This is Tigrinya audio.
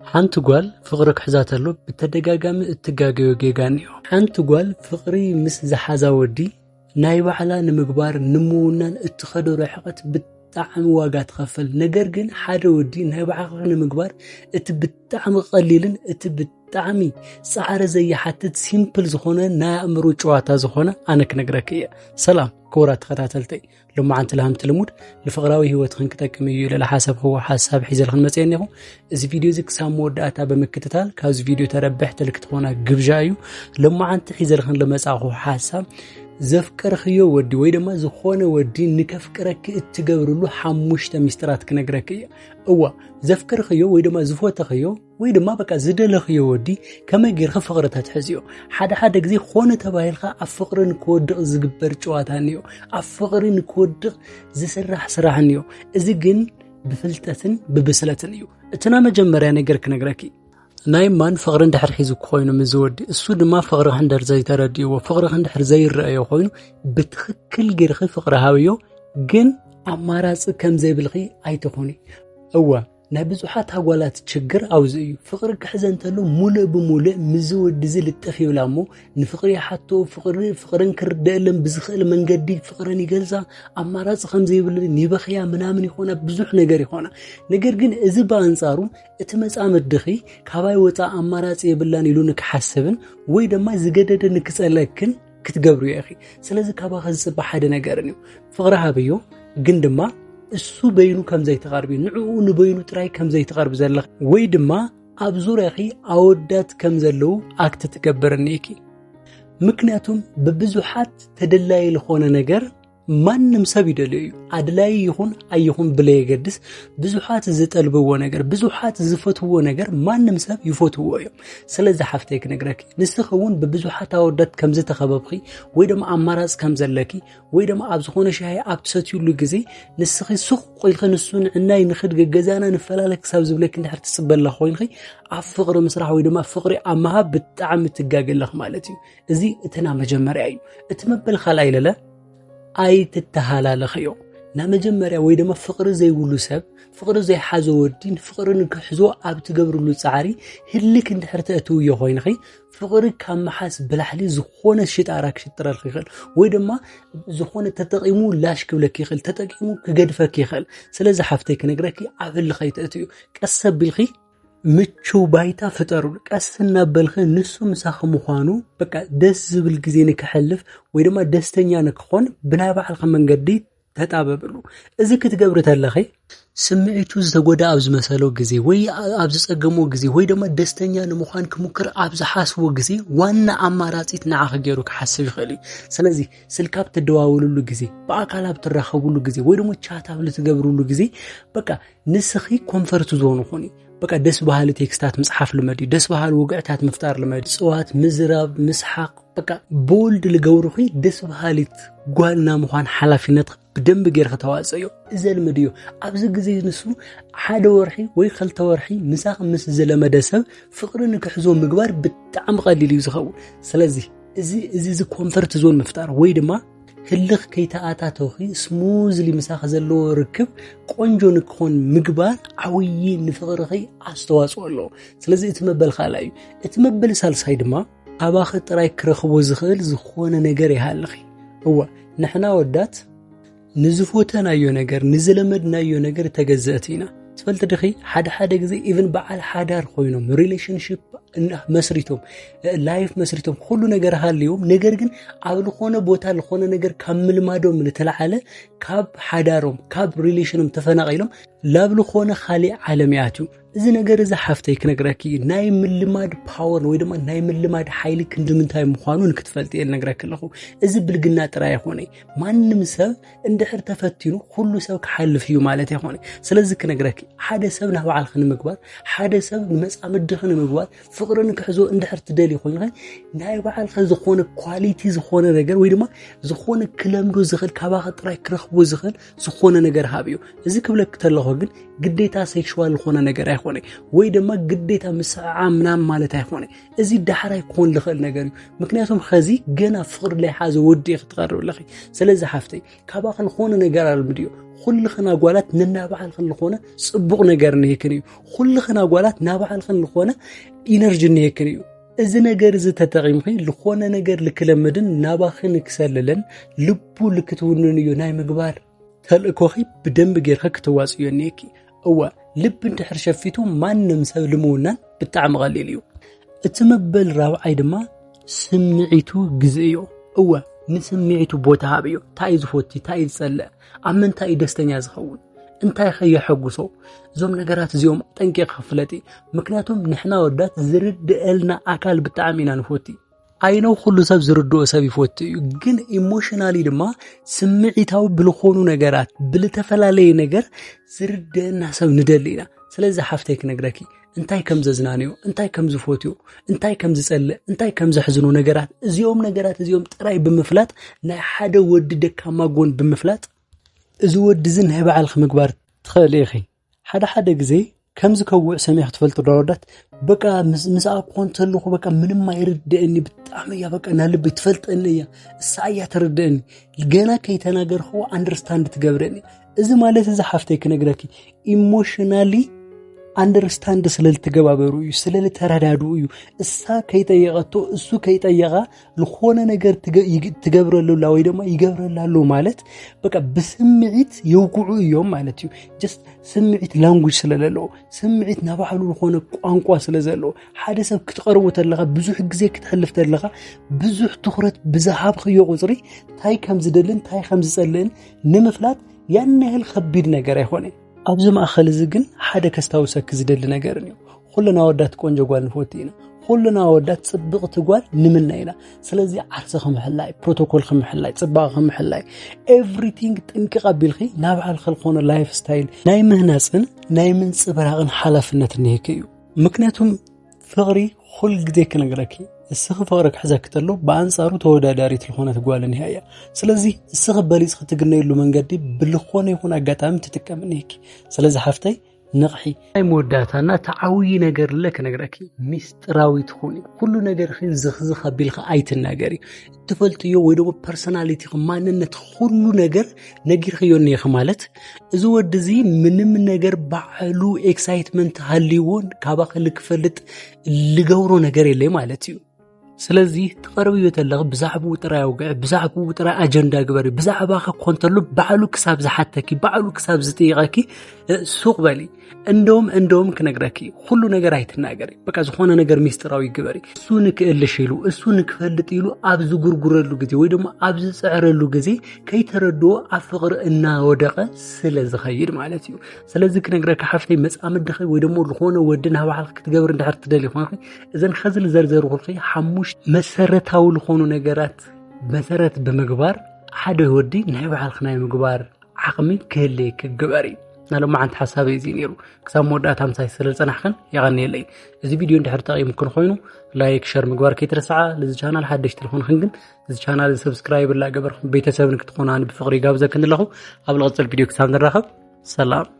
ሓንቲ ጓል ፍቅሪ ክሕዛተሉ ብተደጋጋሚ እትጋገዮ ጌጋንዮ ሓንቲ ጓል ፍቅሪ ምስ ዝሓዛ ወዲ ናይ ባዕላ ንምግባር ንምውናን እትኸዶ ርሕቀት ብጣዕሚ ዋጋ ትኸፍል ነገር ግን ሓደ ወዲ ናይ ባዕላ ንምግባር እቲ ብጣዕሚ ቀሊልን እቲ ብጣዕሚ ጻዕረ ዘይሓትት ሲምፕል ዝኾነ ናይ ኣእምሮ ጨዋታ ዝኾነ ኣነ ክነግረክ እየ ሰላም ክቡራት ተኸታተልተይ لمعنت لهم تلمود لفقراوي هو تخن كتكم يلا لحسب هو حساب حيزل خن متينيو እዚ ቪዲዮ ዝክ ሳምወ ዳታ በመከታተል ካዝ ቪዲዮ ተረብሕት ልክትኾና ግብዣዩ لمعنت حيزل خن ለመጻኹ حساب ዘፍቀርኽዮ ወዲ ወይ ድማ ዝኾነ ወዲ ንከፍቀረክ እትገብርሉ ሓሙሽተ ሚስጥራት ክነግረክ እየ እዋ ዘፍቀርኽዮ ወይ ድማ ዝፎተኽዮ ወይ ድማ በቃ ዝደለኽዮ ወዲ ከመይ ጌርካ ፍቅሪ ተትሕዝዮ ሓደ ግዜ ኾነ ተባሂልካ ኣብ ፍቅርን ክወድቕ ዝግበር ጨዋታ ንዮ ኣብ ፍቅርን ክወድቕ ዝስራሕ ስራሕ ንዮ እዚ ግን ብፍልጠትን ብብስለትን እዩ እትና መጀመርያ ነገር ክነግረክ ናይ ማን ፍቅርን ድሕር ሒዙ ኮይኑ ምዝወዲ እሱ ድማ ፍቅሪ ሕንደር ዘይተረዲዮ ፍቅሪ ሕንደር ዘይረአዮ ኮይኑ ብትክክል ጌርኺ ፍቅሪ ሃብዮ ግን ኣማራጽ ከም ዘይብልኺ ኣይተኾኒ እዋ ናይ ብዙሓት ኣጓላት ችግር ኣውዝ እዩ ፍቅሪ ክሕዘንተሉ ሙሉእ ብሙሉእ ምዝወዲ ዝልጥፍ ይብላሞ ንፍቅሪ ሓቶ ፍቅርን ክርደአለን ብዝኽእል መንገዲ ፍቅርን ይገልጻ ኣማራጽ ከም ዘይብልን ይበኽያ ምናምን ይኾና ብዙሕ ነገር ይኾና ነገር ግን እዚ በአንጻሩ እቲ መጻመት ድኺ ካባይ ወፃ ኣማራጽ ይብላን ኢሉ ንክሓስብን ወይ ድማ ዝገደደ ንክጸለክን ክትገብሩ ይኺ ስለዚ ካባ ዝጽባ ሓደ ነገር እዩ ፍቅሪ ሃብዮ ግን ድማ እሱ በይኑ ከም ዘይተቀርቢ ንዑኡ ንበይኑ ጥራይ ከም ዘይተቀርብ ዘለኽ ወይ ድማ ኣብ ዙርያኺ ኣወዳት ከም ዘለው ኣክት ትገብርኒ ኢኪ ምክንያቱም በብዙሓት ተደላይ ለኾነ ነገር ማንም ሰብ ይደልዩ ኣድላይ ይኹን ኣይኹን ብለየገድስ ብዙሓት ዝጠልብዎ ነገር ብዙሓት ዝፈትዎ ነገር ማንም ሰብ ይፈትዎ እዮም ስለዚህ ሓፍተይ ክነግረክ ንስኸውን በብዙሓት ኣወዳት ከም ዝተኸበብኺ ወይ ድማ ኣማራጽ ከም ዘለኪ ወይ ድማ ኣብ ዝኾነ ሻይ ኣብ ትሰትዩሉ ግዜ ንስኺ ሱቕ ቆይልኺ ንሱን ዕናይ ንኽድ ገዛና ንፈላለክ ሰብ ዝብለክ እንድሕር ትጽበላ ኮይንኺ ኣብ ፍቅሪ ምስራሕ ወይ ድማ ፍቅሪ ኣማሃብ ብጣዕሚ ትጋገለኽ ማለት እዩ እዚ እትና መጀመርያ እዩ እቲ መበል ካልኣይ ለለ ኣይ ትተሃላለኽዮ ናመጀመርያ ወይ ድማ ፍቅሪ ዘይብሉ ሰብ ፍቅሪ ዘይሓዞ ወዲን ፍቅርን ክሕዞ ኣብ ትገብርሉ ጻዕሪ ህልክ እንድሕር ተእትውዮ ኮይንኺ ፍቅሪ ካብ መሓስ ብላሕሊ ዝኾነ ሽጣራ ክሽጥረልክ ይኽእል ወይ ድማ ዝኾነ ተጠቂሙ ላሽ ክብለክ ይኽእል ተጠቂሙ ክገድፈክ ይኽእል ስለዚ ሓፍተይ ክነግረኪ ኣብ ህልኸይ ተእትዩ ቀስ ኣቢልኺ ምቹ ባይታ ፍጠሩ ቀስ እናበልኺ ንሱ ምሳኺ ምዃኑ በቃ ደስ ዝብል ግዜ ንክሕልፍ ወይ ድማ ደስተኛ ንክኾን ብናይ ባዕልኻ መንገዲ ተጣበብሉ እዚ ክትገብር ተለኺ ስምዒቱ ዝተጎዳ ኣብ ዝመሰለው ግዜ ወይ ኣብ ዝጸገሞ ግዜ ወይ ድማ ደስተኛ ንምዃን ክሙክር ኣብ ዝሓስቦ ግዜ ዋና ኣማራጺት ንዓኺ ገይሩ ክሓስብ ይኽእል እዩ ስለዚ ስልካብ ትደዋወሉሉ ግዜ ብኣካል ኣብ ትራኸቡሉ ግዜ ወይ ድማ ቻት ኣብ ልትገብሩሉ ግዜ በቃ ንስኺ ኮንፈርት ዞን ኾኒ በቃ ደስ ባህሊ ቴክስታት መጽሐፍ ልመዲ ደስ ባህሊ ወግዕታት መፍጣር ልመዲ ጽዋት ምዝራብ ምስሓቅ በቃ ቦልድ ልገብሩኺ ደስ ባህሊት ጓልና ምዃን ሓላፊነት ብደንብ ጌርካ ተዋጽዮ እዘልምድዮ ኣብዚ ግዜ ንሱ ሓደ ወርሒ ወይ ክልተ ወርሒ ምሳኽ ምስ ዘለመደሰብ ፍቅርን ክሕዞ ምግባር ብጣዕሚ ቀሊል እዩ ዝኸውን ስለዚ እዚ ኮንፈርት ዞን መፍጣር ወይ ድማ ህልኽ ከይተኣታተኺ ስሙዝሊ ምሳኽ ዘለዎ ርክብ ቆንጆ ንክኾን ምግባር ዓውይ ንፍቅርኺ ኣስተዋጽኦ ኣለዎ ስለዚ እቲ መበል ካልኣይ እዩ እቲ መበል ሳልሳይ ድማ ኣባኺ ጥራይ ክረኽቦ ዝኽእል ዝኾነ ነገር ይሃልኺ እዋ ንሕና ወዳት ንዝፎተናዮ ነገር ንዝለመድናዮ ነገር ተገዘእቲ ኢና ትፈልጥ ድኺ ሓደ ግዜ ኢቭን በዓል ሓዳር ኮይኖም ሪሌሽንሺፕ መስሪቶም ላይፍ መስሪቶም ሁሉ ነገር ሃልዮም ነገር ግን ኣብ ልኾነ ቦታ ልኾነ ነገር ካብ ምልማዶም ልተላዓለ ካብ ሓዳሮም ካብ ሪሌሽኖም ተፈናቒሎም ላብ ልኾነ ኻሊእ ዓለም ያትዩ እዚ ነገር እዚ ሓፍተይ ክነግረኪ ናይ ምልማድ ፓወር ወይ ድማ ናይ ምልማድ ሓይሊ ክንድምንታይ ምዃኑ ንክትፈልጥ እየ ልነግረክ ኣለኹ እዚ ብልግና ጥራይ ኣይኮነይ ማንም ሰብ እንድሕር ተፈቲኑ ኩሉ ሰብ ክሓልፍ እዩ ማለት ኣይኮነይ ስለዚ ክነግረኪ ሓደ ሰብ ናብ ባዕልኺ ንምግባር ሓደ ሰብ ንመጻምድኺ ንምግባር ፍቅርን ክሕዞ እንድሕር ትደሊ ኮይንኺ ናይ ባዕልኺ ዝኾነ ኳሊቲ ዝኾነ ነገር ወይ ድማ ዝኾነ ክለምዶ ዝኽእል ካባኺ ጥራይ ክረኽቦ ዝኽእል ዝኾነ ነገር ሃብዮ እዚ ክብለክ ተለኹ ከለኹ ግን ግዴታ ሴክሹዋል ዝኾነ ነገር ኣይኾነ ወይ ድማ ግዴታ ምስዓ ምናምን ማለት ኣይኾነ እዚ ዳሕራይ ክኾን ልኽእል ነገር እዩ ምክንያቱም ኸዚ ገና ፍቅሪ ላይ ሓዘ ወዲ ክትቀርብ ለኺ ስለዚ ሓፍተይ ካባኸ ዝኾነ ነገር አልምድዮ ኩልኽና ጓላት ንናባዓልኽን ዝኾነ ጽቡቕ ነገር ንሄክን እዩ ኩልኽና ጓላት ናባዓልኽን ዝኾነ ኢነርጂ ንሄክን እዩ እዚ ነገር እዚ ተጠቂምኺ ዝኾነ ነገር ልክለምድን ናባኽን ክሰልልን ልቡ ልክትውንን እዩ ናይ ምግባር ተልእኮኺ ብደንብ ጌርካ ክትዋጽዮ ነኪ እዋ ልብ እንድሕር ሸፊቱ ማንም ሰብ ልምውናን ብጣዕሚ ቀሊል እዩ እቲ መበል ራብዓይ ድማ ስምዒቱ ግዜ እዩ እዋ ንስምዒቱ ቦታ ሃብዮ ታይ ዝፎቲ ታይ ዝጸልእ ኣብ ምንታይ ደስተኛ ዝኸውን እንታይ ኸየሐጉሶ ዞም ነገራት እዚኦም ጠንቂቕ ክፍለጢ ምክንያቱም ንሕና ወዳት ዝርድአልና አካል ብጣዕሚ ኢና ንፎቲ አይነው ሁሉ ሰብ ዝርድኦ ሰብ ይፎቲ ግን ኢሞሽናሊ ድማ ስምዒታው ብልኾኑ ነገራት ብልተፈላለየ ነገር ዝርድአና ሰብ ንደሊና ስለዚ ሓፍተይ ክነግረኪ እንታይ ከም ዘዝናንዮ እንታይ ከም ዝፎትዮ እንታይ ከም ዝጸልእ እንታይ ከም ዘሕዝኑ ነገራት እዚኦም ጥራይ ብምፍላጥ ናይ ሓደ ወዲ ደካማ ጎን ብምፍላጥ እዚ ወዲ ዝ ናይ በዓልክ ምግባር ትኽእል ኢኺ ሓደ ግዜ ከም ዝከውዕ ሰሚሕ ትፈልጡ ዳወዳት በቃ ምስኣ ኮንተልኹ በቃ ምንም አይርድእኒ ብጣዕሚ ያ በቃ ናልብ ትፈልጥኒ ያ ሳያ ተርድእኒ ገና ከይተናገርኹ አንደርስታንድ ትገብረኒ እዚ ማለት እዚ ሓፍተይ ክነግረኪ ኢሞሽናሊ አንደርስታንድ ስለልትገባበሩ እዩ ስለልተረዳዱ እዩ እሳ ከይጠየቀቶ እሱ ከይጠየቃ ለኾነ ነገር ትገብረሉላ ወይ ድማ ይገብረላሉ ማለት በቃ በስምዒት ይውቁዑ እዮም ማለት እዩ just ስምዒት ላንጉጅ ስለለሎ ስምዒት ናባዕሉ ለኾነ ቋንቋ ስለዘሎ ሓደ ሰብ ክትቀርቦ ተለኻ ብዙሕ ግዜ ክትሕልፍ ተለኻ ብዙሕ ትኹረት ብዝሃብኽዮ ቁጽሪ ታይ ከም ዝደልን ታይ ከም ዝጸልእን ንምፍላጥ ያን ያህል ከቢድ ነገር አይሆነ ኣብዚ ማእኸል እዚ ግን ሓደ ከስታውሰክ ዝደሊ ነገር እዩ ኩልና ወዳት ቆንጆ ጓል ንፎቲ ኢና ኩልና ወዳት ጽብቕቲ ጓል ንምና ኢና ስለዚ ዓርሰ ከምሕላይ ፕሮቶኮል ከምሕላይ ጽባቕ ከምሕላይ ኤቭሪቲንግ ጥንቅቕ ኣቢልኺ ናባዕል ኸልኾነ ላይፍ ስታይል ናይ ምህናጽን ናይ ምንጽብራቕን ሓላፍነት ንሄክ እዩ ምክንያቱም ፍቕሪ ኩል ግዜ ክነግረኪ እስኺ ፍቕሪ ክሕዘክ ተሎ በአንጻሩ ተወዳዳሪት ዝኾነት ጓል ንህያ ስለዚ እስኺ በሊጽ ክትግነየሉ መንገዲ ብልኾነ ይኹን አጋጣሚ ትጥቀምኒኪ ስለዚ ሓፍተይ ንቕሒ ናይ መወዳታና ተዓውይ ነገር ለክነግረኪ ሚስጥራዊ ትኹኒ ኩሉ ነገር ዝኽዝኽ ኣቢልኻ ኣይትናገሪ ትፈልጥዮ ወይ ደግሞ ፐርሰናሊቲ ማንነት ኩሉ ነገር ነጊርኽዮ ነይኺ ማለት እዚ ወዲ እዚ ምንም ነገር ባዕሉ ኤክሳይትመንት ሃልይዎን ካባኸ ልክፈልጥ ልገብሮ ነገር የለይ ማለት እዩ ስለዚ ተቀርብዮ ተለኽ ብዛዕባው ጥራይ አውግዕ ብዛዕባው ጥራይ አጀንዳ ግበሪ ብዛዕባኸ ኮንተሉ ባዕሉ ክሳብ ዝሓተኪ ባዕሉ ክሳብ ዝጥይቀኪ ሱቅ በሊ እንደውም ክነግረኪ ሁሉ ነገር አይትናገሪ በቃ ዝኾነ ነገር ሚስጥራዊ ግበሪ እሱ ንክእልሽ ኢሉ እሱ ንክፈልጥ ኢሉ ኣብ ዝጉርጉረሉ ግዜ ወይ ደግሞ ኣብ ዝጽዕረሉ ግዜ ከይተረድኦ አፍቅር እና ወደቀ ስለዝኸይድ ማለት እዩ ስለዚ ክነግረኪ ሓፍተይ መጻምድኺ ወይ ደግሞ ዝኾነ ወድና ባዕልክ ክትገብር እንድሕር ትደሊ ኾንኺ እዘን ኸዝል ዘርዘርኹልኺ መሰረታዊ ለኾኑ ነገራት መሰረት በመግባር ሓደ ወዲ ናይ በዓልክ ናይ ምግባር ዓቕሚ ክህልየክ ግበሪ ናሎም ማዓንት ሓሳብ እዚ ነይሩ ክሳብ መወዳእታ ምሳይ ስለዝጸናሕክን ይቐኒየለይ እዚ ቪድዮ እንድሕር ጠቒምክን ኮይኑ ላይክ ሸር ምግባር ከይትረስዓ ለዚ ቻናል ሓደሽቲ ልኾንክን ግን እዚ ቻናል ሰብስክራይብ ላ ገበርኩም ቤተሰብን ክትኾኑ ኣነ ብፍቕሪ ጋብዘክን ኣለኹ ኣብ ልቕጽል ቪድዮ ክሳብ ንራኸብ ሰላም